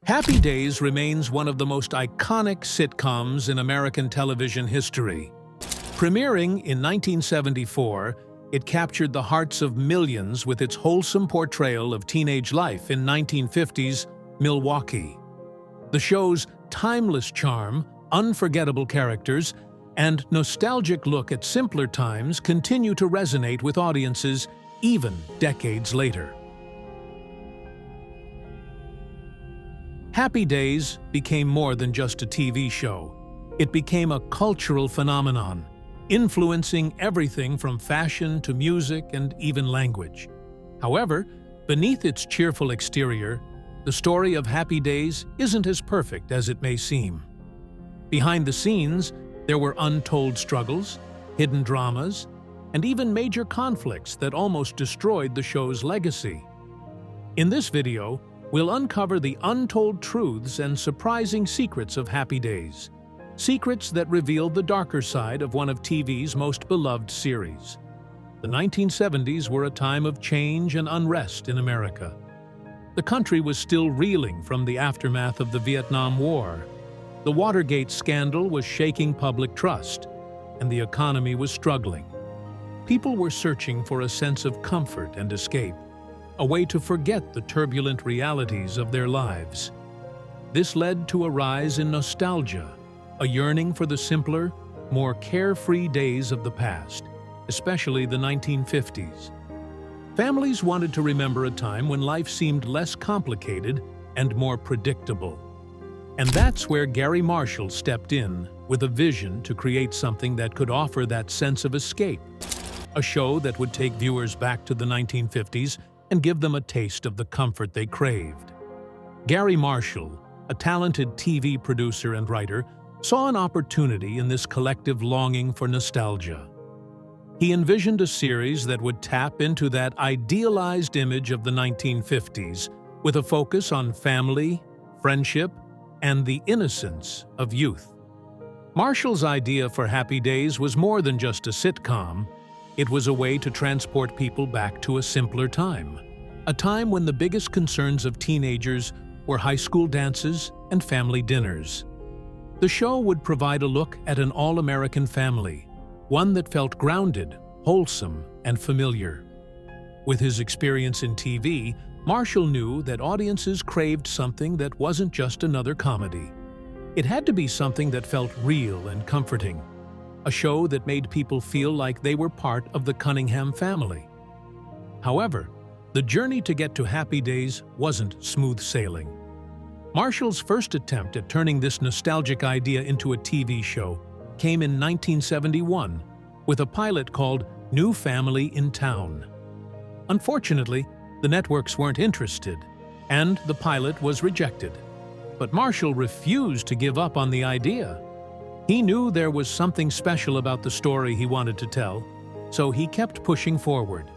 Happy Days remains one of the most iconic sitcoms in American television history. Premiering in 1974, it captured the hearts of millions with its wholesome portrayal of teenage life in 1950s Milwaukee. The show's timeless charm, unforgettable characters, and nostalgic look at simpler times continue to resonate with audiences even decades later. Happy Days became more than just a TV show. It became a cultural phenomenon, influencing everything from fashion to music and even language. However, beneath its cheerful exterior, the story of Happy Days isn't as perfect as it may seem. Behind the scenes, there were untold struggles, hidden dramas, and even major conflicts that almost destroyed the show's legacy. In this video, we'll uncover the untold truths and surprising secrets of Happy Days. Secrets that reveal the darker side of one of TV's most beloved series. The 1970s were a time of change and unrest in America. The country was still reeling from the aftermath of the Vietnam War. The Watergate scandal was shaking public trust, and the economy was struggling. People were searching for a sense of comfort and escape, a way to forget the turbulent realities of their lives. This led to a rise in nostalgia, a yearning for the simpler, more carefree days of the past, especially the 1950s. Families wanted to remember a time when life seemed less complicated and more predictable. And that's where Gary Marshall stepped in with a vision to create something that could offer that sense of escape. A show that would take viewers back to the 1950s and give them a taste of the comfort they craved. Gary Marshall, a talented TV producer and writer, saw an opportunity in this collective longing for nostalgia. He envisioned a series that would tap into that idealized image of the 1950s with a focus on family, friendship, and the innocence of youth. Marshall's idea for Happy Days was more than just a sitcom. It was a way to transport people back to a simpler time. A time when the biggest concerns of teenagers were high school dances and family dinners. The show would provide a look at an all-American family, one that felt grounded, wholesome, and familiar. With his experience in TV, Marshall knew that audiences craved something that wasn't just another comedy. It had to be something that felt real and comforting. A show that made people feel like they were part of the Cunningham family. However, the journey to get to Happy Days wasn't smooth sailing. Marshall's first attempt at turning this nostalgic idea into a TV show came in 1971 with a pilot called New Family in Town. Unfortunately, the networks weren't interested, and the pilot was rejected. But Marshall refused to give up on the idea. He knew there was something special about the story he wanted to tell, so he kept pushing forward.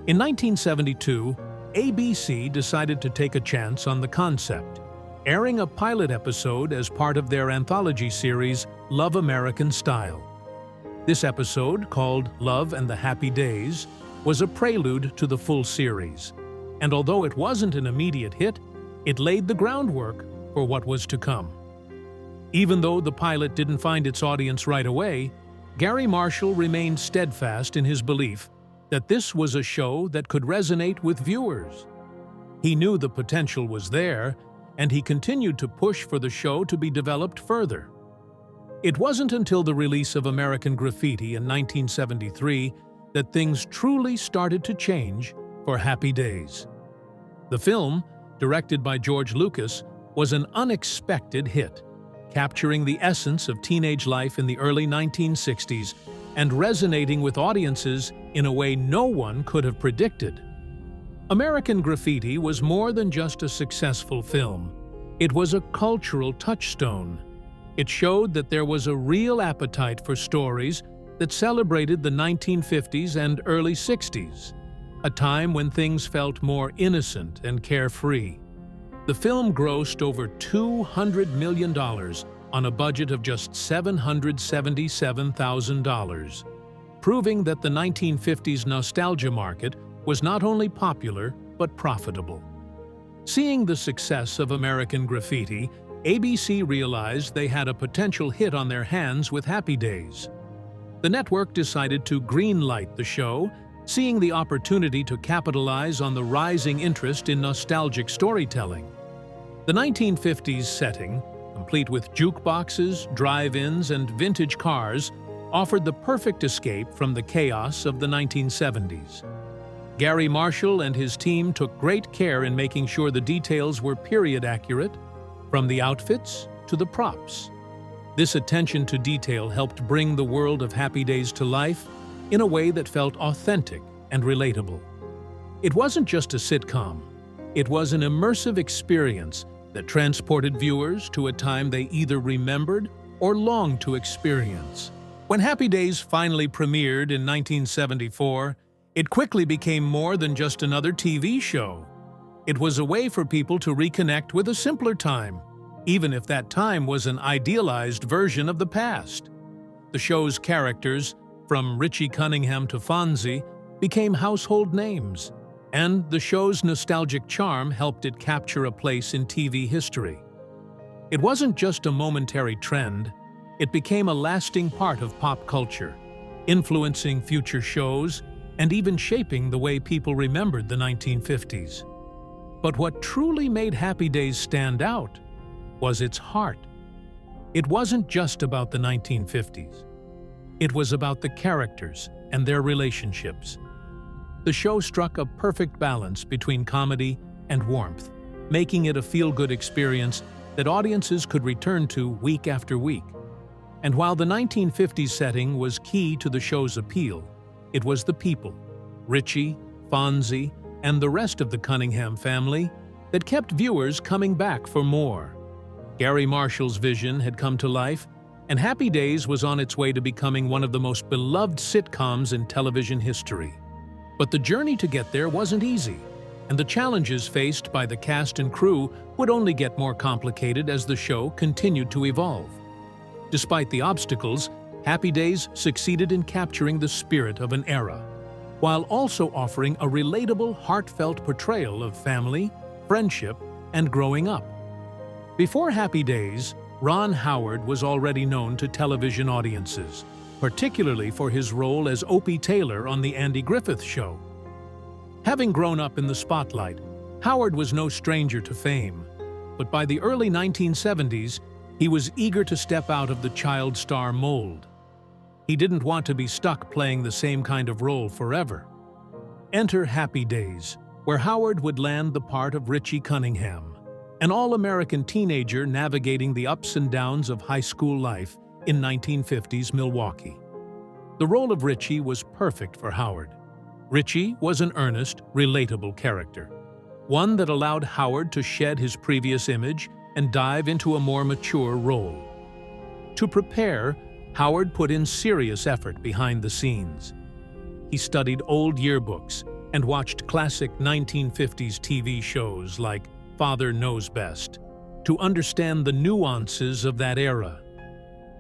In 1972, ABC decided to take a chance on the concept, airing a pilot episode as part of their anthology series, Love American Style. This episode, called Love and the Happy Days, was a prelude to the full series, and although it wasn't an immediate hit, it laid the groundwork for what was to come. Even though the pilot didn't find its audience right away, Gary Marshall remained steadfast in his belief that this was a show that could resonate with viewers. He knew the potential was there, and he continued to push for the show to be developed further. It wasn't until the release of American Graffiti in 1973 that things truly started to change for Happy Days. The film, directed by George Lucas, was an unexpected hit, capturing the essence of teenage life in the early 1960s and resonating with audiences in a way no one could have predicted. American Graffiti was more than just a successful film. It was a cultural touchstone. It showed that there was a real appetite for stories that celebrated the 1950s and early 60s, a time when things felt more innocent and carefree. The film grossed over $200 million on a budget of just $777,000, proving that the 1950s nostalgia market was not only popular but profitable. Seeing the success of American Graffiti, ABC realized they had a potential hit on their hands with Happy Days. The network decided to greenlight the show, seeing the opportunity to capitalize on the rising interest in nostalgic storytelling. The 1950s setting, complete with jukeboxes, drive-ins, and vintage cars, offered the perfect escape from the chaos of the 1970s. Gary Marshall and his team took great care in making sure the details were period-accurate, from the outfits to the props. This attention to detail helped bring the world of Happy Days to life in a way that felt authentic and relatable. It wasn't just a sitcom. It was an immersive experience that transported viewers to a time they either remembered or longed to experience. When Happy Days finally premiered in 1974, it quickly became more than just another TV show. It was a way for people to reconnect with a simpler time, even if that time was an idealized version of the past. The show's characters, from Richie Cunningham to Fonzie, became household names, and the show's nostalgic charm helped it capture a place in TV history. It wasn't just a momentary trend, it became a lasting part of pop culture, influencing future shows and even shaping the way people remembered the 1950s. But what truly made Happy Days stand out was its heart. It wasn't just about the 1950s. It was about the characters and their relationships. The show struck a perfect balance between comedy and warmth, making it a feel-good experience that audiences could return to week after week. And while the 1950s setting was key to the show's appeal, it was the people, Richie, Fonzie, and the rest of the Cunningham family, that kept viewers coming back for more. Gary Marshall's vision had come to life, and Happy Days was on its way to becoming one of the most beloved sitcoms in television history. But the journey to get there wasn't easy, and the challenges faced by the cast and crew would only get more complicated as the show continued to evolve. Despite the obstacles, Happy Days succeeded in capturing the spirit of an era, while also offering a relatable, heartfelt portrayal of family, friendship, and growing up. Before Happy Days, Ron Howard was already known to television audiences, particularly for his role as Opie Taylor on The Andy Griffith Show. Having grown up in the spotlight, Howard was no stranger to fame, but by the early 1970s, he was eager to step out of the child star mold. He didn't want to be stuck playing the same kind of role forever. Enter Happy Days, where Howard would land the part of Richie Cunningham, an all-American teenager navigating the ups and downs of high school life in 1950s Milwaukee. The role of Richie was perfect for Howard. Richie was an earnest, relatable character, one that allowed Howard to shed his previous image and dive into a more mature role. To prepare, Howard put in serious effort behind the scenes. He studied old yearbooks and watched classic 1950s TV shows like Father Knows Best to understand the nuances of that era.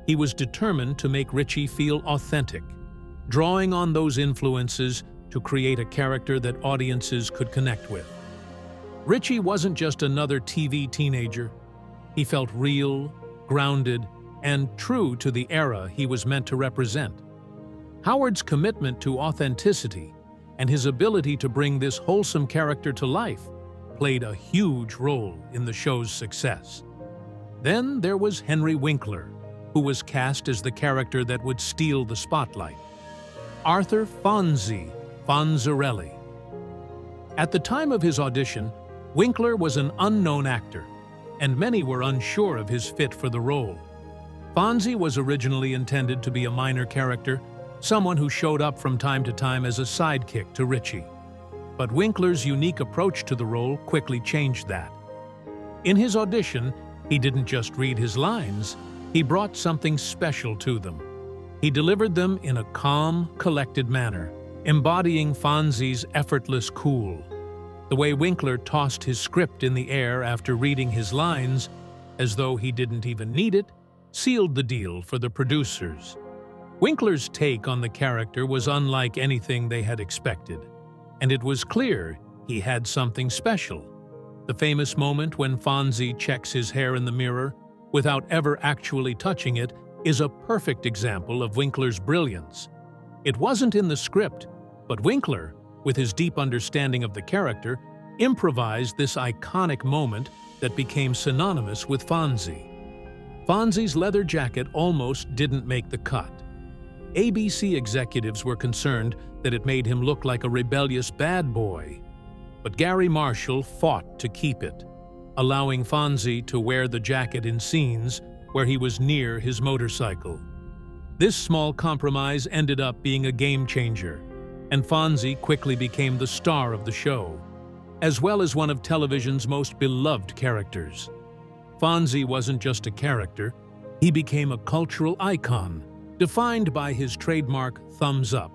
He was determined to make Richie feel authentic, drawing on those influences to create a character that audiences could connect with. Richie wasn't just another TV teenager. He felt real, grounded, and true to the era he was meant to represent. Howard's commitment to authenticity and his ability to bring this wholesome character to life played a huge role in the show's success. Then there was Henry Winkler, who was cast as the character that would steal the spotlight. Arthur Fonzie Fonzarelli. At the time of his audition, Winkler was an unknown actor, and many were unsure of his fit for the role. Fonzie was originally intended to be a minor character, someone who showed up from time to time as a sidekick to Richie. But Winkler's unique approach to the role quickly changed that. In his audition, he didn't just read his lines, he brought something special to them. He delivered them in a calm, collected manner, embodying Fonzie's effortless cool. The way Winkler tossed his script in the air after reading his lines, as though he didn't even need it, sealed the deal for the producers. Winkler's take on the character was unlike anything they had expected, and it was clear he had something special. The famous moment when Fonzie checks his hair in the mirror without ever actually touching it is a perfect example of Winkler's brilliance. It wasn't in the script, but Winkler, with his deep understanding of the character, improvised this iconic moment that became synonymous with Fonzie. Fonzie's leather jacket almost didn't make the cut. ABC executives were concerned that it made him look like a rebellious bad boy. But Gary Marshall fought to keep it, allowing Fonzie to wear the jacket in scenes where he was near his motorcycle. This small compromise ended up being a game-changer, and Fonzie quickly became the star of the show, as well as one of television's most beloved characters. Fonzie wasn't just a character, he became a cultural icon, defined by his trademark thumbs up,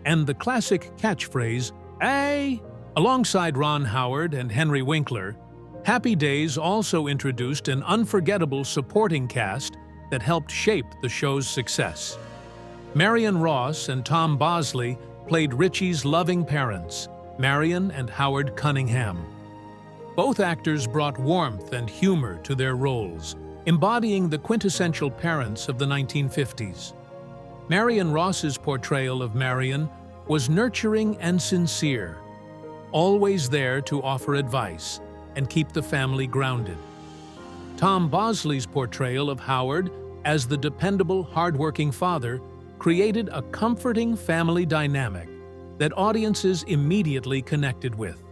and the classic catchphrase, "Hey!" Alongside Ron Howard and Henry Winkler, Happy Days also introduced an unforgettable supporting cast that helped shape the show's success. Marion Ross and Tom Bosley played Richie's loving parents, Marion and Howard Cunningham. Both actors brought warmth and humor to their roles, embodying the quintessential parents of the 1950s. Marion Ross's portrayal of Marion was nurturing and sincere, always there to offer advice and keep the family grounded. Tom Bosley's portrayal of Howard as the dependable, hardworking father created a comforting family dynamic that audiences immediately connected with.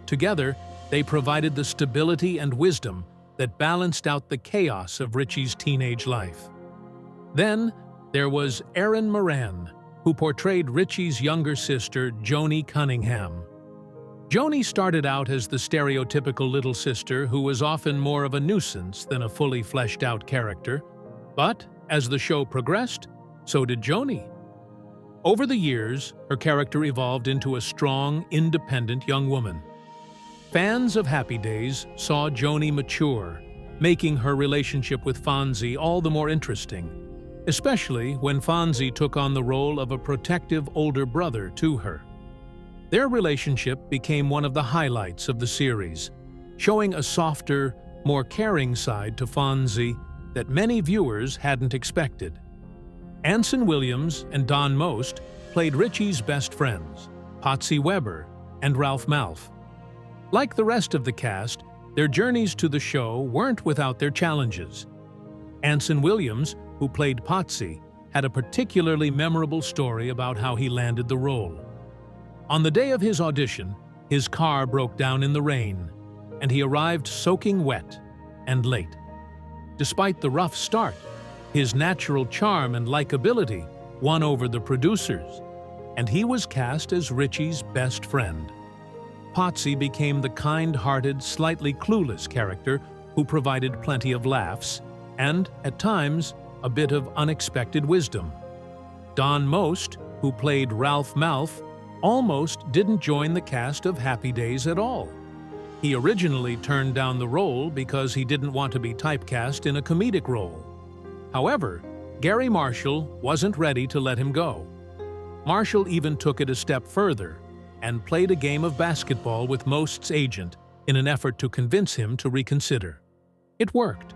Together, they provided the stability and wisdom that balanced out the chaos of Richie's teenage life. Then, there was Erin Moran, who portrayed Richie's younger sister, Joni Cunningham. Joni started out as the stereotypical little sister who was often more of a nuisance than a fully fleshed-out character. But as the show progressed, so did Joni. Over the years, her character evolved into a strong, independent young woman. Fans of Happy Days saw Joni mature, making her relationship with Fonzie all the more interesting, especially when Fonzie took on the role of a protective older brother to her. Their relationship became one of the highlights of the series, showing a softer, more caring side to Fonzie that many viewers hadn't expected. Anson Williams and Don Most played Richie's best friends, Patsy Weber and Ralph Malph. Like the rest of the cast, their journeys to the show weren't without their challenges. Anson Williams, who played Patsy, had a particularly memorable story about how he landed the role. On the day of his audition, his car broke down in the rain, and he arrived soaking wet and late. Despite the rough start, his natural charm and likability won over the producers, and he was cast as Richie's best friend. Patsy became the kind-hearted, slightly clueless character who provided plenty of laughs and, at times, a bit of unexpected wisdom. Don Most, who played Ralph Malph, almost didn't join the cast of Happy Days at all. He originally turned down the role because he didn't want to be typecast in a comedic role. However, Gary Marshall wasn't ready to let him go. Marshall even took it a step further and played a game of basketball with Most's agent in an effort to convince him to reconsider. It worked.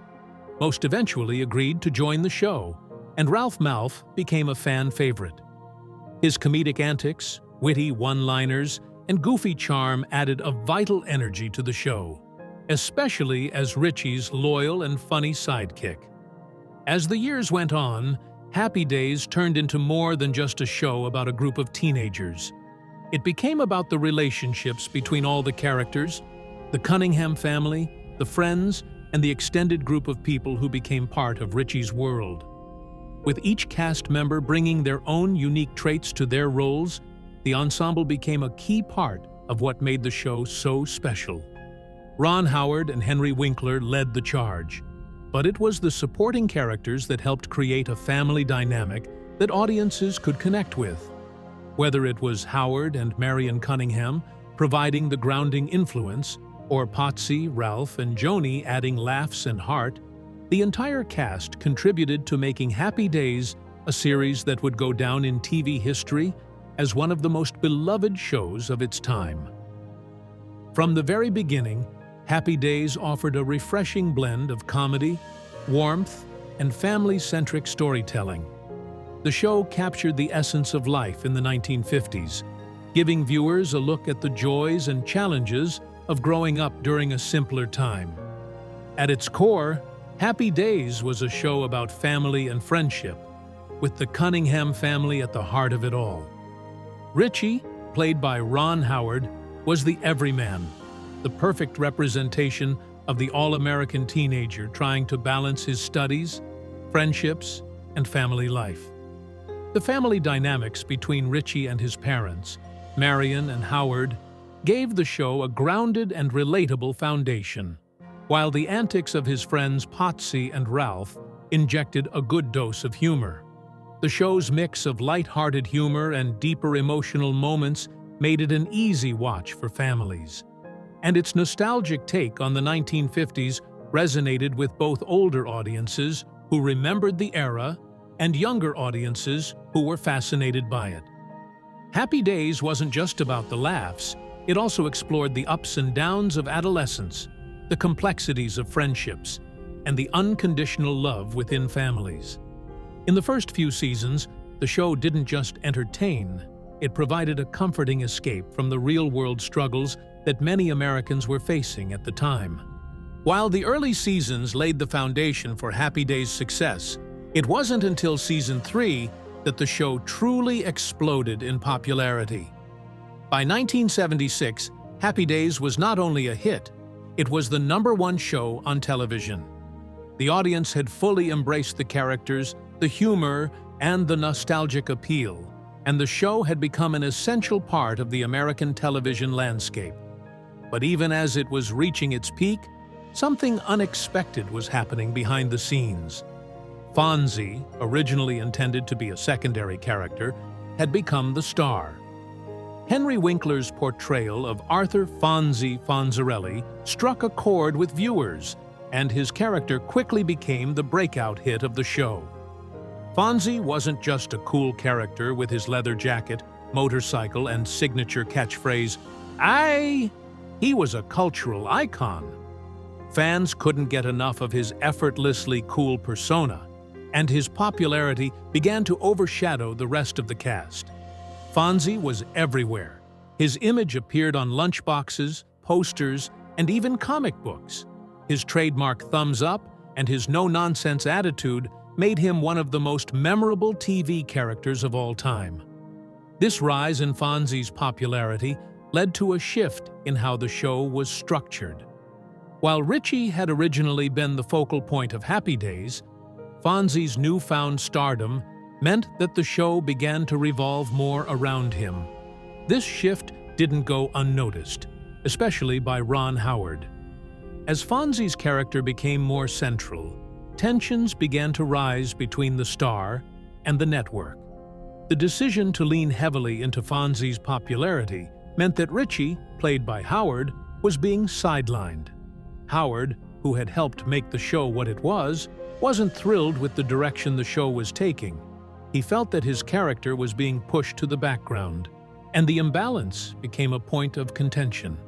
Most eventually agreed to join the show, and Ralph Malph became a fan favorite. His comedic antics, witty one-liners, and goofy charm added a vital energy to the show, especially as Richie's loyal and funny sidekick. As the years went on, Happy Days turned into more than just a show about a group of teenagers. It became about the relationships between all the characters, the Cunningham family, the friends, and the extended group of people who became part of Richie's world. With each cast member bringing their own unique traits to their roles, the ensemble became a key part of what made the show so special. Ron Howard and Henry Winkler led the charge, but it was the supporting characters that helped create a family dynamic that audiences could connect with. Whether it was Howard and Marion Cunningham providing the grounding influence, or Patsy, Ralph, and Joni adding laughs and heart, the entire cast contributed to making Happy Days a series that would go down in TV history as one of the most beloved shows of its time. From the very beginning, Happy Days offered a refreshing blend of comedy, warmth, and family-centric storytelling. The show captured the essence of life in the 1950s, giving viewers a look at the joys and challenges of growing up during a simpler time. At its core, Happy Days was a show about family and friendship, with the Cunningham family at the heart of it all. Richie, played by Ron Howard, was the everyman, the perfect representation of the all-American teenager trying to balance his studies, friendships, and family life. The family dynamics between Richie and his parents, Marion and Howard, gave the show a grounded and relatable foundation, while the antics of his friends Potsy and Ralph injected a good dose of humor. The show's mix of light-hearted humor and deeper emotional moments made it an easy watch for families. And its nostalgic take on the 1950s resonated with both older audiences who remembered the era and younger audiences who were fascinated by it. Happy Days wasn't just about the laughs, it also explored the ups and downs of adolescence, the complexities of friendships, and the unconditional love within families. In the first few seasons, the show didn't just entertain, it provided a comforting escape from the real-world struggles that many Americans were facing at the time. While the early seasons laid the foundation for Happy Days' success, it wasn't until Season 3 that the show truly exploded in popularity. By 1976, Happy Days was not only a hit, it was the #1 show on television. The audience had fully embraced the characters, the humor, and the nostalgic appeal, and the show had become an essential part of the American television landscape. But even as it was reaching its peak, something unexpected was happening behind the scenes. Fonzie, originally intended to be a secondary character, had become the star. Henry Winkler's portrayal of Arthur Fonzie Fonzarelli struck a chord with viewers, and his character quickly became the breakout hit of the show. Fonzie wasn't just a cool character with his leather jacket, motorcycle, and signature catchphrase, "Aye!" He was a cultural icon. Fans couldn't get enough of his effortlessly cool persona, and his popularity began to overshadow the rest of the cast. Fonzie was everywhere. His image appeared on lunchboxes, posters, and even comic books. His trademark thumbs up and his no-nonsense attitude made him one of the most memorable TV characters of all time. This rise in Fonzie's popularity led to a shift in how the show was structured. While Richie had originally been the focal point of Happy Days, Fonzie's newfound stardom meant that the show began to revolve more around him. This shift didn't go unnoticed, especially by Ron Howard. As Fonzie's character became more central, tensions began to rise between the star and the network. The decision to lean heavily into Fonzie's popularity meant that Richie, played by Howard, was being sidelined. Howard, who had helped make the show what it was, wasn't thrilled with the direction the show was taking. He felt that his character was being pushed to the background, and the imbalance became a point of contention.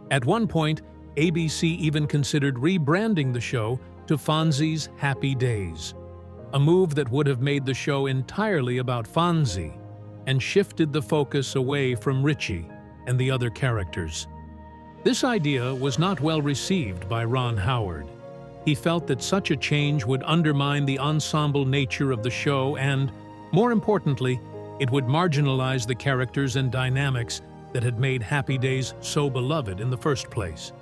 At one point, ABC even considered rebranding the show to Fonzie's Happy Days, a move that would have made the show entirely about Fonzie and shifted the focus away from Richie and the other characters. This idea was not well received by Ron Howard. He felt that such a change would undermine the ensemble nature of the show and, more importantly, it would marginalize the characters and dynamics that had made Happy Days so beloved in the first place.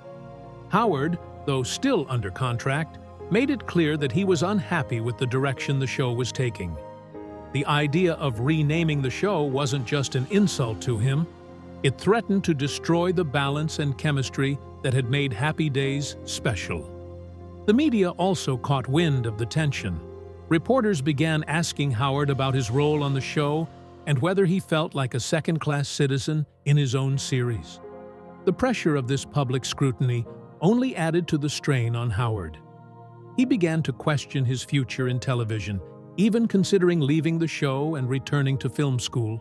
Howard, though still under contract, made it clear that he was unhappy with the direction the show was taking. The idea of renaming the show wasn't just an insult to him, it threatened to destroy the balance and chemistry that had made Happy Days special. The media also caught wind of the tension. Reporters began asking Howard about his role on the show and whether he felt like a second-class citizen in his own series. The pressure of this public scrutiny only added to the strain on Howard. He began to question his future in television, even considering leaving the show and returning to film school.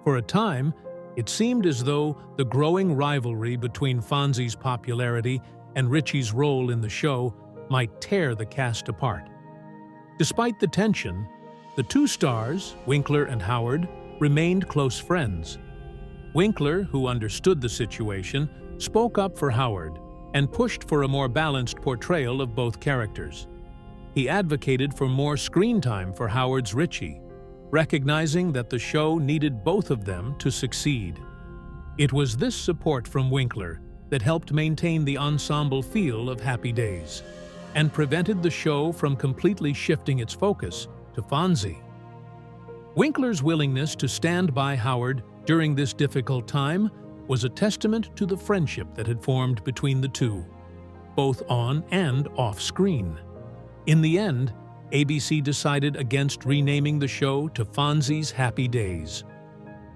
For a time, It seemed as though the growing rivalry between Fonzie's popularity and Richie's role in the show might tear the cast apart. Despite the tension, the two stars, Winkler and Howard, remained close friends. Winkler, who understood the situation, spoke up for Howard and pushed for a more balanced portrayal of both characters. He advocated for more screen time for Howard's Richie, recognizing that the show needed both of them to succeed. It was this support from Winkler that helped maintain the ensemble feel of Happy Days and prevented the show from completely shifting its focus to Fonzie. Winkler's willingness to stand by Howard during this difficult time was a testament to the friendship that had formed between the two, both on and off screen. In the end, ABC decided against renaming the show to Fonzie's Happy Days.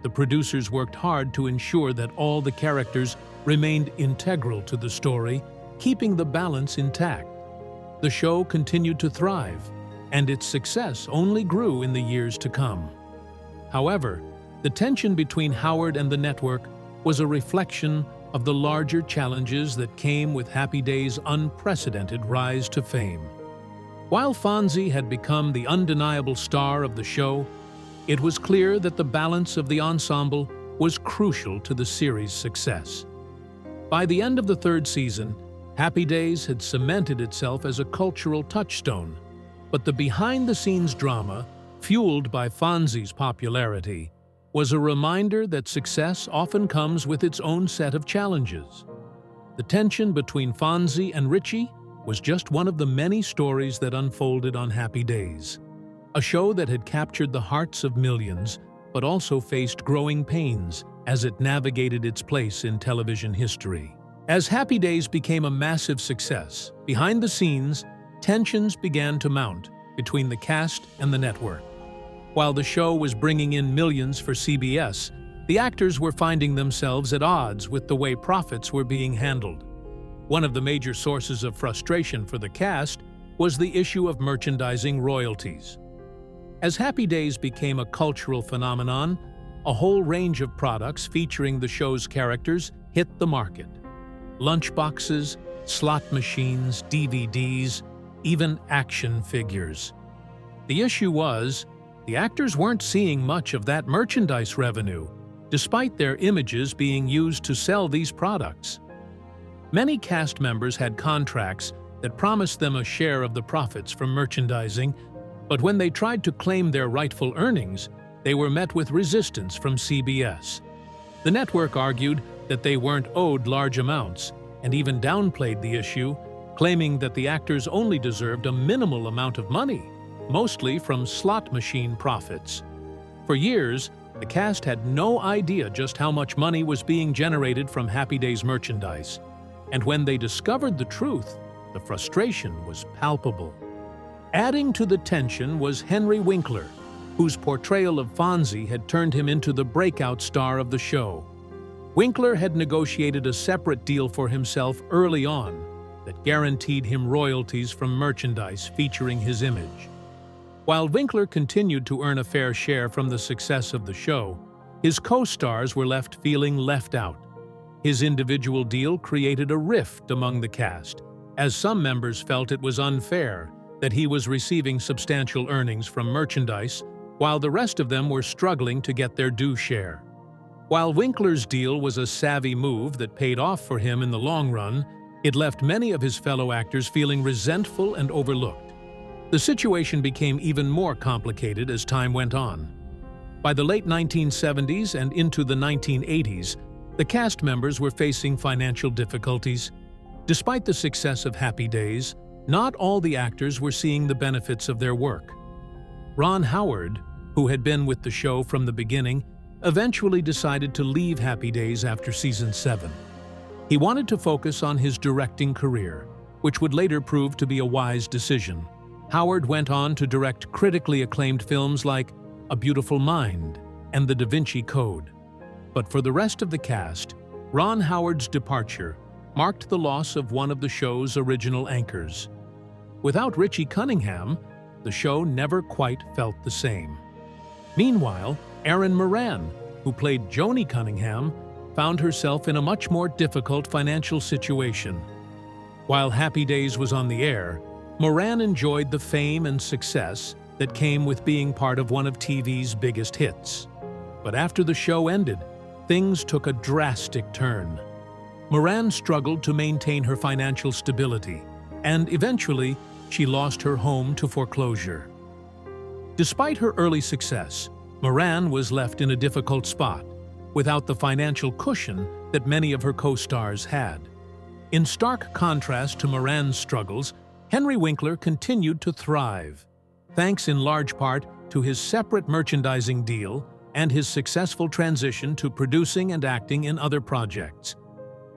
The producers worked hard to ensure that all the characters remained integral to the story, keeping the balance intact. The show continued to thrive, and its success only grew in the years to come. However, the tension between Howard and the network was a reflection of the larger challenges that came with Happy Days' unprecedented rise to fame. While Fonzie had become the undeniable star of the show, it was clear that the balance of the ensemble was crucial to the series' success. By the end of the third season, Happy Days had cemented itself as a cultural touchstone, but the behind-the-scenes drama, fueled by Fonzie's popularity, was a reminder that success often comes with its own set of challenges. The tension between Fonzie and Richie was just one of the many stories that unfolded on Happy Days, a show that had captured the hearts of millions but also faced growing pains as it navigated its place in television history. As Happy Days became a massive success, behind the scenes, tensions began to mount between the cast and the network. While the show was bringing in millions for CBS, the actors were finding themselves at odds with the way profits were being handled. One of the major sources of frustration for the cast was the issue of merchandising royalties. As Happy Days became a cultural phenomenon, a whole range of products featuring the show's characters hit the market. Lunchboxes, slot machines, DVDs, even action figures. The issue was, the actors weren't seeing much of that merchandise revenue, despite their images being used to sell these products. Many cast members had contracts that promised them a share of the profits from merchandising, but when they tried to claim their rightful earnings, they were met with resistance from CBS. The network argued that they weren't owed large amounts and even downplayed the issue, claiming that the actors only deserved a minimal amount of money, mostly from slot machine profits. For years, the cast had no idea just how much money was being generated from Happy Days merchandise, and when they discovered the truth, the frustration was palpable. Adding to the tension was Henry Winkler, whose portrayal of Fonzie had turned him into the breakout star of the show. Winkler had negotiated a separate deal for himself early on that guaranteed him royalties from merchandise featuring his image. While Winkler continued to earn a fair share from the success of the show, his co-stars were left feeling left out. His individual deal created a rift among the cast, as some members felt it was unfair that he was receiving substantial earnings from merchandise, while the rest of them were struggling to get their due share. While Winkler's deal was a savvy move that paid off for him in the long run, it left many of his fellow actors feeling resentful and overlooked. The situation became even more complicated as time went on. By the late 1970s and into the 1980s, the cast members were facing financial difficulties. Despite the success of Happy Days, not all the actors were seeing the benefits of their work. Ron Howard, who had been with the show from the beginning, eventually decided to leave Happy Days after season 7. He wanted to focus on his directing career, which would later prove to be a wise decision. Howard went on to direct critically acclaimed films like A Beautiful Mind and The Da Vinci Code. But for the rest of the cast, Ron Howard's departure marked the loss of one of the show's original anchors. Without Richie Cunningham, the show never quite felt the same. Meanwhile, Erin Moran, who played Joni Cunningham, found herself in a much more difficult financial situation. While Happy Days was on the air, Moran enjoyed the fame and success that came with being part of one of TV's biggest hits. But after the show ended, things took a drastic turn. Moran struggled to maintain her financial stability, and eventually, she lost her home to foreclosure. Despite her early success, Moran was left in a difficult spot, without the financial cushion that many of her co-stars had. In stark contrast to Moran's struggles, Henry Winkler continued to thrive, thanks in large part to his separate merchandising deal and his successful transition to producing and acting in other projects.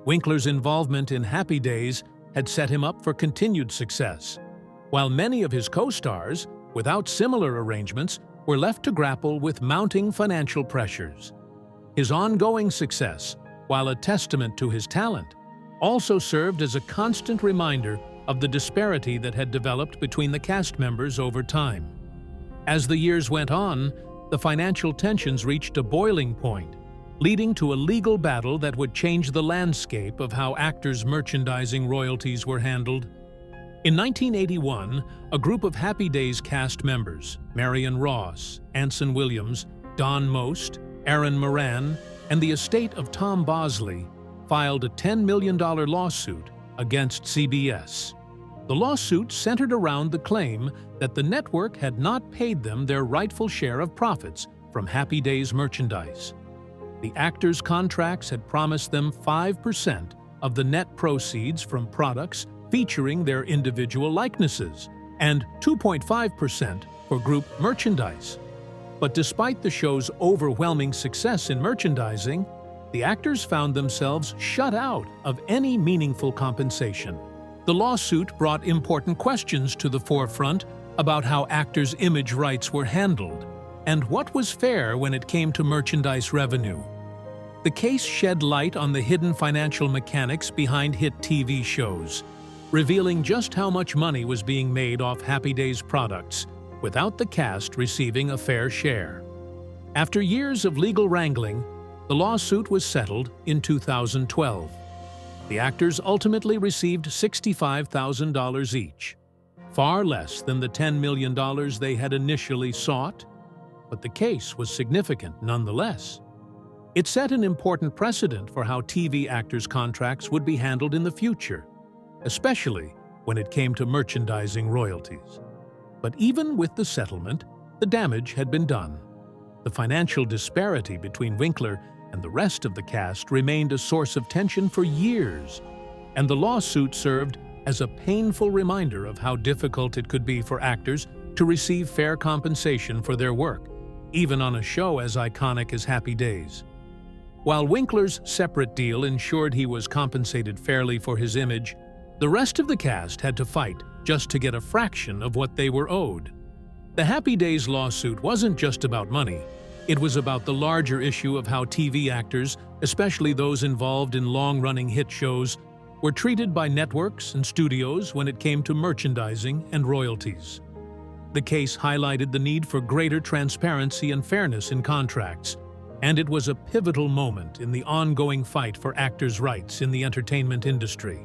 Winkler's involvement in Happy Days had set him up for continued success, while many of his co-stars, without similar arrangements, were left to grapple with mounting financial pressures. His ongoing success, while a testament to his talent, also served as a constant reminder of the disparity that had developed between the cast members over time. As the years went on, the financial tensions reached a boiling point, leading to a legal battle that would change the landscape of how actors' merchandising royalties were handled. In 1981, a group of Happy Days cast members, Marion Ross, Anson Williams, Don Most, Aaron Moran, and the estate of Tom Bosley, filed a $10 million lawsuit against CBS. The lawsuit centered around the claim that the network had not paid them their rightful share of profits from Happy Days merchandise. The actors' contracts had promised them 5% of the net proceeds from products featuring their individual likenesses, and 2.5% for group merchandise. But despite the show's overwhelming success in merchandising, the actors found themselves shut out of any meaningful compensation. The lawsuit brought important questions to the forefront about how actors' image rights were handled, and what was fair when it came to merchandise revenue. The case shed light on the hidden financial mechanics behind hit TV shows, revealing just how much money was being made off Happy Days products without the cast receiving a fair share. After years of legal wrangling, the lawsuit was settled in 2012. The actors ultimately received $65,000 each, far less than the $10 million they had initially sought, but the case was significant nonetheless. It set an important precedent for how TV actors' contracts would be handled in the future, especially when it came to merchandising royalties. But even with the settlement, the damage had been done. The financial disparity between Winkler and the rest of the cast remained a source of tension for years, and the lawsuit served as a painful reminder of how difficult it could be for actors to receive fair compensation for their work, even on a show as iconic as Happy Days. While Winkler's separate deal ensured he was compensated fairly for his image, the rest of the cast had to fight just to get a fraction of what they were owed. The Happy Days lawsuit wasn't just about money. It was about the larger issue of how TV actors, especially those involved in long-running hit shows, were treated by networks and studios when it came to merchandising and royalties. The case highlighted the need for greater transparency and fairness in contracts, and it was a pivotal moment in the ongoing fight for actors' rights in the entertainment industry.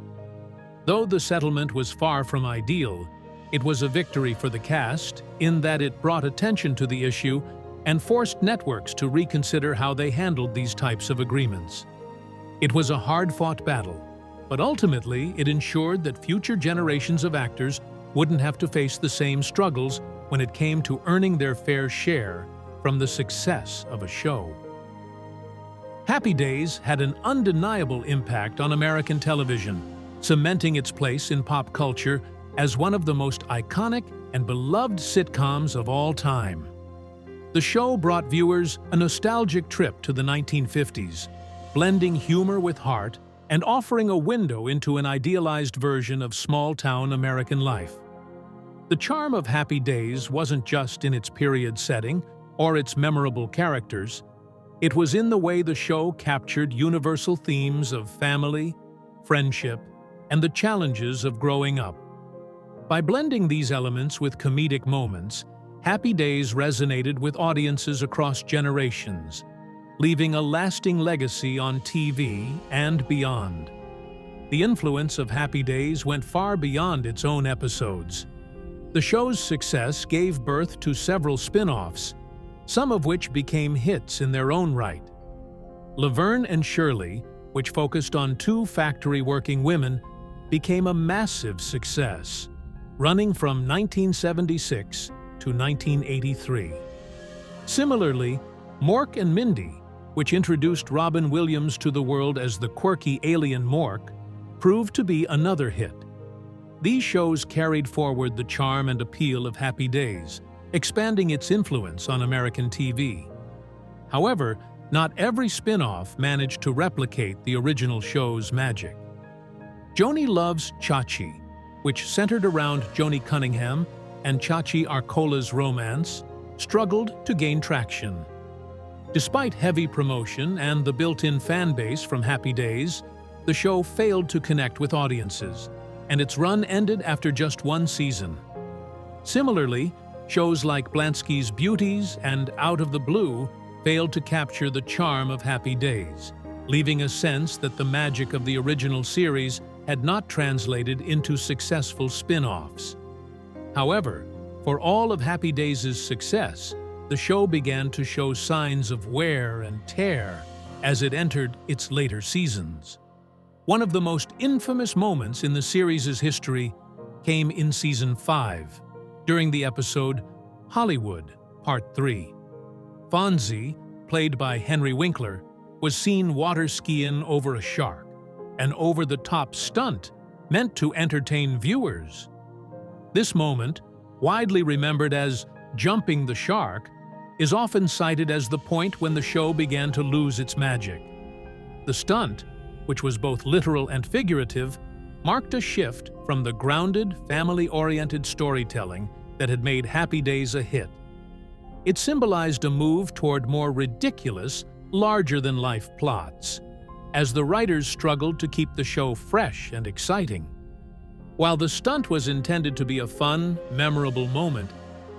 Though the settlement was far from ideal, it was a victory for the cast in that it brought attention to the issue and forced networks to reconsider how they handled these types of agreements. It was a hard-fought battle, but ultimately it ensured that future generations of actors wouldn't have to face the same struggles when it came to earning their fair share from the success of a show. Happy Days had an undeniable impact on American television, cementing its place in pop culture as one of the most iconic and beloved sitcoms of all time. The show brought viewers a nostalgic trip to the 1950s, blending humor with heart and offering a window into an idealized version of small-town American life. The charm of Happy Days wasn't just in its period setting or its memorable characters. It was in the way the show captured universal themes of family, friendship, and the challenges of growing up. By blending these elements with comedic moments, Happy Days resonated with audiences across generations, leaving a lasting legacy on TV and beyond. The influence of Happy Days went far beyond its own episodes. The show's success gave birth to several spin-offs, some of which became hits in their own right. Laverne and Shirley, which focused on two factory-working women, became a massive success, running from 1976 to 1983. Similarly, Mork and Mindy, which introduced Robin Williams to the world as the quirky alien Mork, proved to be another hit. These shows carried forward the charm and appeal of Happy Days, expanding its influence on American TV. However, not every spin-off managed to replicate the original show's magic. Joni Loves Chachi, which centered around Joni Cunningham and Chachi Arcola's romance, struggled to gain traction. Despite heavy promotion and the built-in fan base from Happy Days, the show failed to connect with audiences, and its run ended after just one season. Similarly, shows like Blansky's Beauties and Out of the Blue failed to capture the charm of Happy Days, leaving a sense that the magic of the original series had not translated into successful spin-offs. However, for all of Happy Days' success, the show began to show signs of wear and tear as it entered its later seasons. One of the most infamous moments in the series' history came in Season 5, during the episode Hollywood, Part 3. Fonzie, played by Henry Winkler, was seen water skiing over a shark, an over-the-top stunt meant to entertain viewers. This moment, widely remembered as jumping the shark, is often cited as the point when the show began to lose its magic. The stunt, which was both literal and figurative, marked a shift from the grounded, family-oriented storytelling that had made Happy Days a hit. It symbolized a move toward more ridiculous, larger-than-life plots, as the writers struggled to keep the show fresh and exciting. While the stunt was intended to be a fun, memorable moment,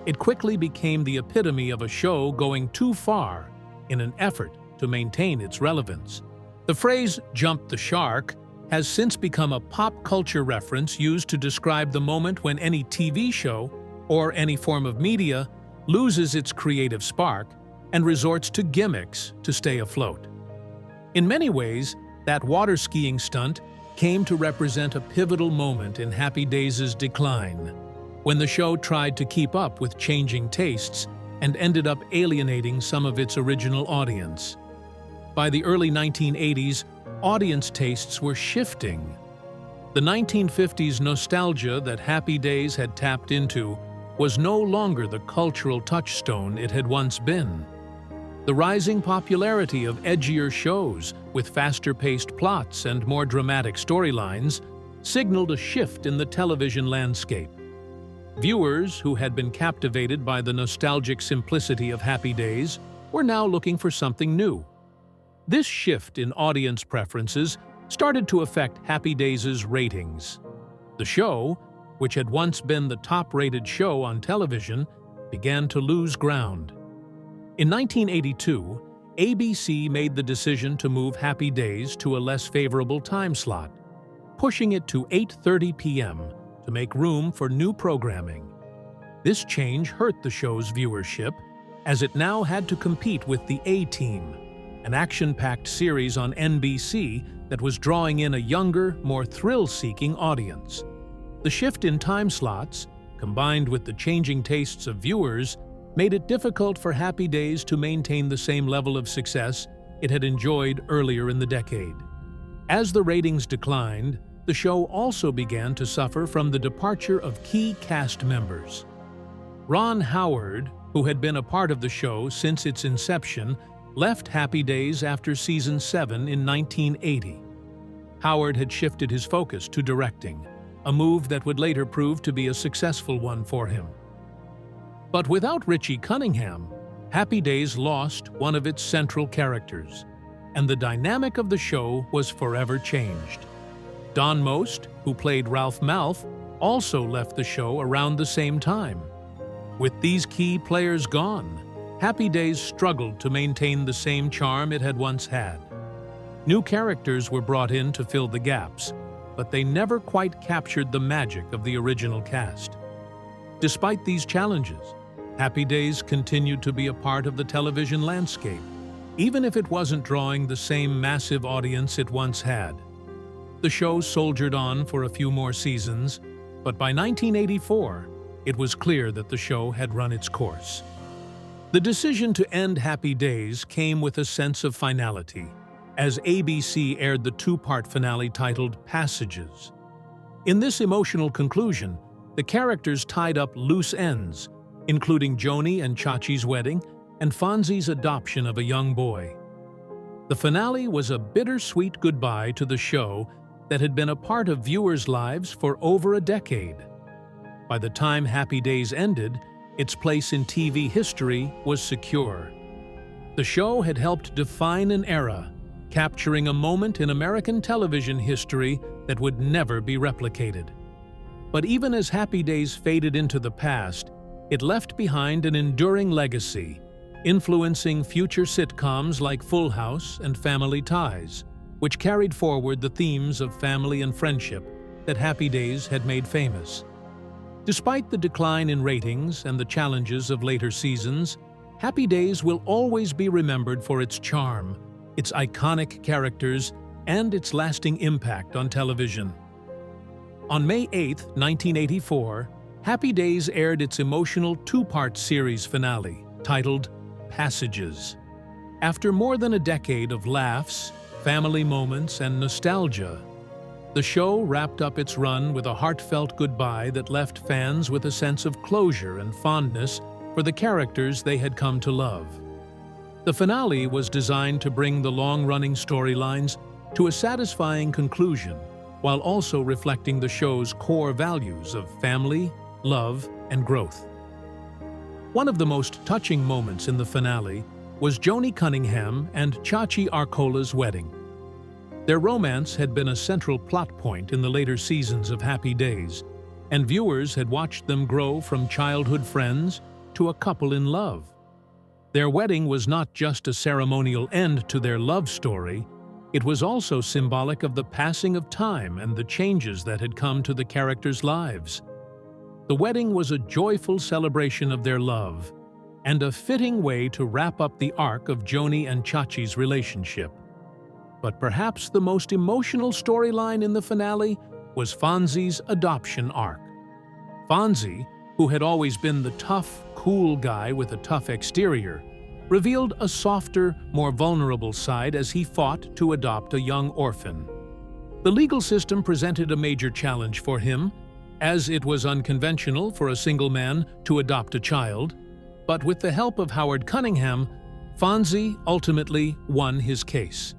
it quickly became the epitome of a show going too far in an effort to maintain its relevance. The phrase "jump the shark" has since become a pop culture reference used to describe the moment when any TV show or any form of media loses its creative spark and resorts to gimmicks to stay afloat. In many ways, that water skiing stunt came to represent a pivotal moment in Happy Days' decline, when the show tried to keep up with changing tastes and ended up alienating some of its original audience. By the early 1980s, audience tastes were shifting. The 1950s nostalgia that Happy Days had tapped into was no longer the cultural touchstone it had once been. The rising popularity of edgier shows with faster-paced plots and more dramatic storylines signaled a shift in the television landscape. Viewers who had been captivated by the nostalgic simplicity of Happy Days were now looking for something new. This shift in audience preferences started to affect Happy Days' ratings. The show, which had once been the top-rated show on television, began to lose ground. In 1982, ABC made the decision to move Happy Days to a less favorable time slot, pushing it to 8:30 p.m. to make room for new programming. This change hurt the show's viewership, as it now had to compete with The A-Team, an action-packed series on NBC that was drawing in a younger, more thrill-seeking audience. The shift in time slots, combined with the changing tastes of viewers, made it difficult for Happy Days to maintain the same level of success it had enjoyed earlier in the decade. As the ratings declined, the show also began to suffer from the departure of key cast members. Ron Howard, who had been a part of the show since its inception, left Happy Days after Season 7 in 1980. Howard had shifted his focus to directing, a move that would later prove to be a successful one for him. But without Richie Cunningham, Happy Days lost one of its central characters, and the dynamic of the show was forever changed. Don Most, who played Ralph Malph, also left the show around the same time. With these key players gone, Happy Days struggled to maintain the same charm it had once had. New characters were brought in to fill the gaps, but they never quite captured the magic of the original cast. Despite these challenges, Happy Days continued to be a part of the television landscape, even if it wasn't drawing the same massive audience it once had. The show soldiered on for a few more seasons, but by 1984, it was clear that the show had run its course. The decision to end Happy Days came with a sense of finality, as ABC aired the two-part finale titled Passages. In this emotional conclusion, the characters tied up loose ends, including Joni and Chachi's wedding and Fonzie's adoption of a young boy. The finale was a bittersweet goodbye to the show that had been a part of viewers' lives for over a decade. By the time Happy Days ended, its place in TV history was secure. The show had helped define an era, capturing a moment in American television history that would never be replicated. But even as Happy Days faded into the past, it left behind an enduring legacy, influencing future sitcoms like Full House and Family Ties, which carried forward the themes of family and friendship that Happy Days had made famous. Despite the decline in ratings and the challenges of later seasons, Happy Days will always be remembered for its charm, its iconic characters, and its lasting impact on television. On May 8, 1984, Happy Days aired its emotional two-part series finale, titled Passages. After more than a decade of laughs, family moments, and nostalgia, the show wrapped up its run with a heartfelt goodbye that left fans with a sense of closure and fondness for the characters they had come to love. The finale was designed to bring the long-running storylines to a satisfying conclusion, while also reflecting the show's core values of family, love, and growth. One of the most touching moments in the finale was Joni Cunningham and Chachi Arcola's wedding. Their romance had been a central plot point in the later seasons of Happy Days, and viewers had watched them grow from childhood friends to a couple in love. Their wedding was not just a ceremonial end to their love story, it was also symbolic of the passing of time and the changes that had come to the characters' lives. The wedding was a joyful celebration of their love, and a fitting way to wrap up the arc of Joni and Chachi's relationship. But perhaps the most emotional storyline in the finale was Fonzie's adoption arc. Fonzie, who had always been the tough, cool guy with a tough exterior, revealed a softer, more vulnerable side as he fought to adopt a young orphan. The legal system presented a major challenge for him, as it was unconventional for a single man to adopt a child, but with the help of Howard Cunningham, Fonzie ultimately won his case.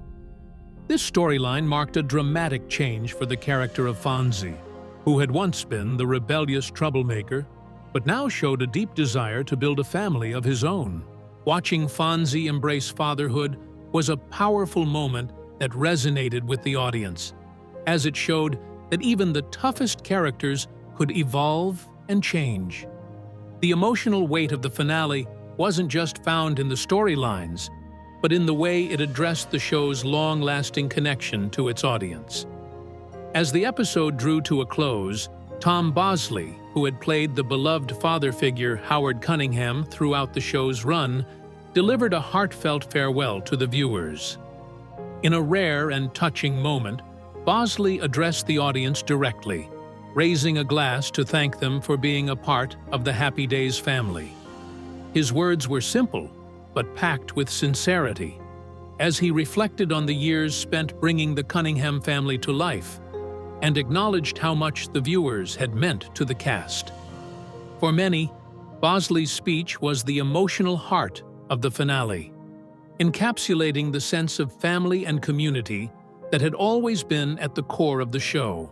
This storyline marked a dramatic change for the character of Fonzie, who had once been the rebellious troublemaker, but now showed a deep desire to build a family of his own. Watching Fonzie embrace fatherhood was a powerful moment that resonated with the audience, as it showed that even the toughest characters could evolve and change. The emotional weight of the finale wasn't just found in the storylines, but in the way it addressed the show's long-lasting connection to its audience. As the episode drew to a close, Tom Bosley, who had played the beloved father figure Howard Cunningham throughout the show's run, delivered a heartfelt farewell to the viewers. In a rare and touching moment, Bosley addressed the audience directly, raising a glass to thank them for being a part of the Happy Days family. His words were simple, but packed with sincerity, as he reflected on the years spent bringing the Cunningham family to life, and acknowledged how much the viewers had meant to the cast. For many, Bosley's speech was the emotional heart of the finale, encapsulating the sense of family and community that had always been at the core of the show.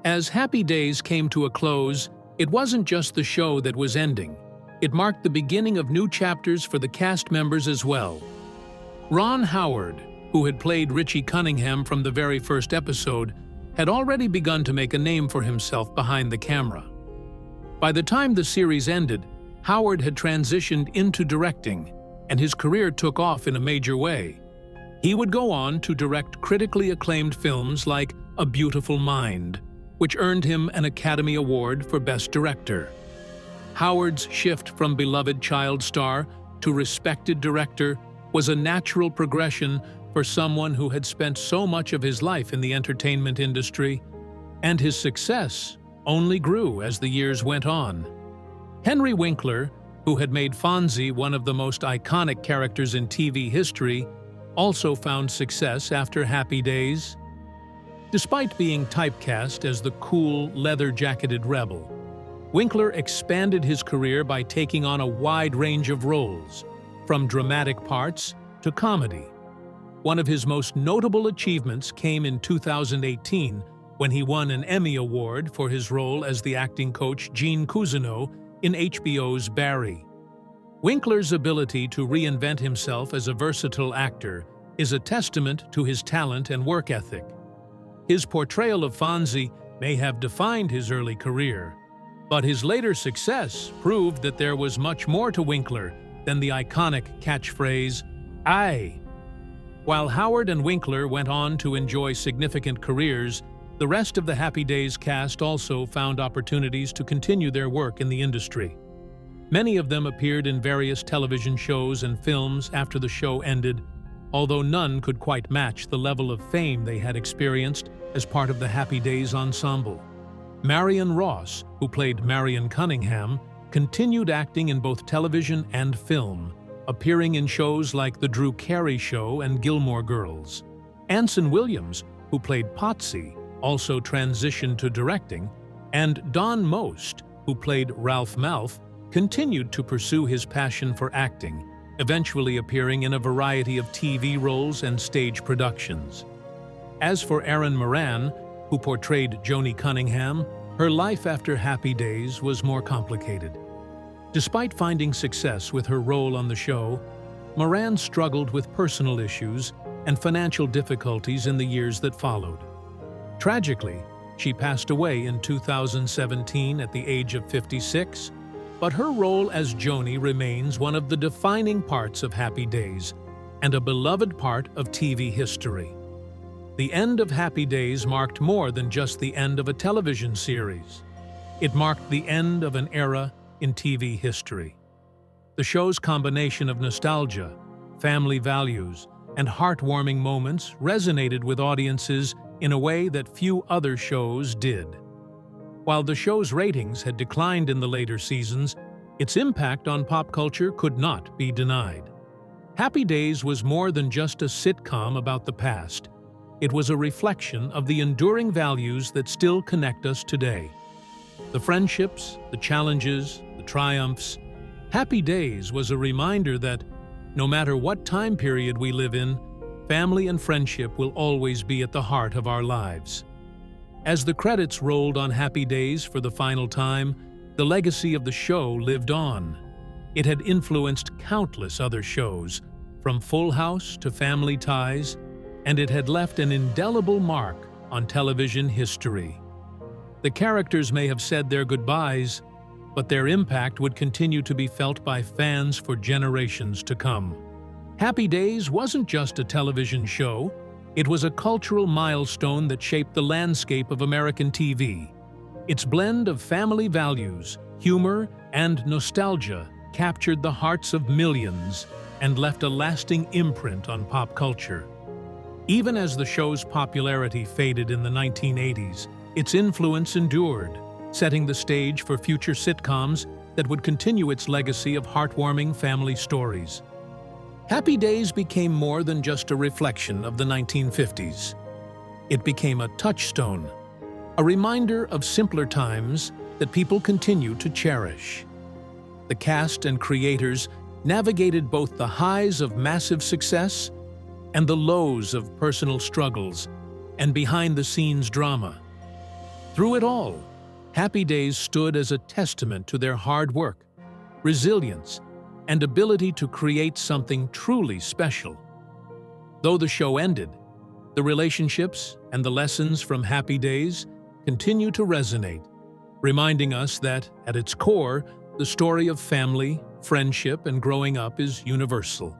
As Happy Days came to a close, it wasn't just the show that was ending. It marked the beginning of new chapters for the cast members as well. Ron Howard, who had played Richie Cunningham from the very first episode, had already begun to make a name for himself behind the camera. By the time the series ended, Howard had transitioned into directing, and his career took off in a major way. He would go on to direct critically acclaimed films like A Beautiful Mind, which earned him an Academy Award for Best Director. Howard's shift from beloved child star to respected director was a natural progression for someone who had spent so much of his life in the entertainment industry, and his success only grew as the years went on. Henry Winkler, who had made Fonzie one of the most iconic characters in TV history, also found success after Happy Days. Despite being typecast as the cool, leather-jacketed rebel, Winkler expanded his career by taking on a wide range of roles, from dramatic parts to comedy. One of his most notable achievements came in 2018 when he won an Emmy Award for his role as the acting coach Gene Cousineau in HBO's Barry. Winkler's ability to reinvent himself as a versatile actor is a testament to his talent and work ethic. His portrayal of Fonzie may have defined his early career, but his later success proved that there was much more to Winkler than the iconic catchphrase, "Aye." While Howard and Winkler went on to enjoy significant careers, the rest of the Happy Days cast also found opportunities to continue their work in the industry. Many of them appeared in various television shows and films after the show ended, although none could quite match the level of fame they had experienced as part of the Happy Days ensemble. Marion Ross, who played Marion Cunningham, continued acting in both television and film, appearing in shows like The Drew Carey Show and Gilmore Girls. Anson Williams, who played Potsy, also transitioned to directing, and Don Most, who played Ralph Malph, continued to pursue his passion for acting, eventually appearing in a variety of TV roles and stage productions. As for Erin Moran, who portrayed Joni Cunningham, her life after Happy Days was more complicated. Despite finding success with her role on the show, Moran struggled with personal issues and financial difficulties in the years that followed. Tragically, she passed away in 2017 at the age of 56, but her role as Joni remains one of the defining parts of Happy Days and a beloved part of TV history. The end of Happy Days marked more than just the end of a television series. It marked the end of an era in TV history. The show's combination of nostalgia, family values, and heartwarming moments resonated with audiences in a way that few other shows did. While the show's ratings had declined in the later seasons, its impact on pop culture could not be denied. Happy Days was more than just a sitcom about the past. It was a reflection of the enduring values that still connect us today. The friendships, the challenges, the triumphs. Happy Days was a reminder that, no matter what time period we live in, family and friendship will always be at the heart of our lives. As the credits rolled on Happy Days for the final time, the legacy of the show lived on. It had influenced countless other shows, from Full House to Family Ties, and it had left an indelible mark on television history. The characters may have said their goodbyes, but their impact would continue to be felt by fans for generations to come. Happy Days wasn't just a television show, it was a cultural milestone that shaped the landscape of American TV. Its blend of family values, humor, and nostalgia captured the hearts of millions and left a lasting imprint on pop culture. Even as the show's popularity faded in the 1980s, its influence endured, setting the stage for future sitcoms that would continue its legacy of heartwarming family stories. Happy Days became more than just a reflection of the 1950s. It became a touchstone, a reminder of simpler times that people continue to cherish. The cast and creators navigated both the highs of massive success and the lows of personal struggles and behind-the-scenes drama. Through it all, Happy Days stood as a testament to their hard work, resilience, and ability to create something truly special. Though the show ended, the relationships and the lessons from Happy Days continue to resonate, reminding us that, at its core, The story of family, friendship, and growing up is universal.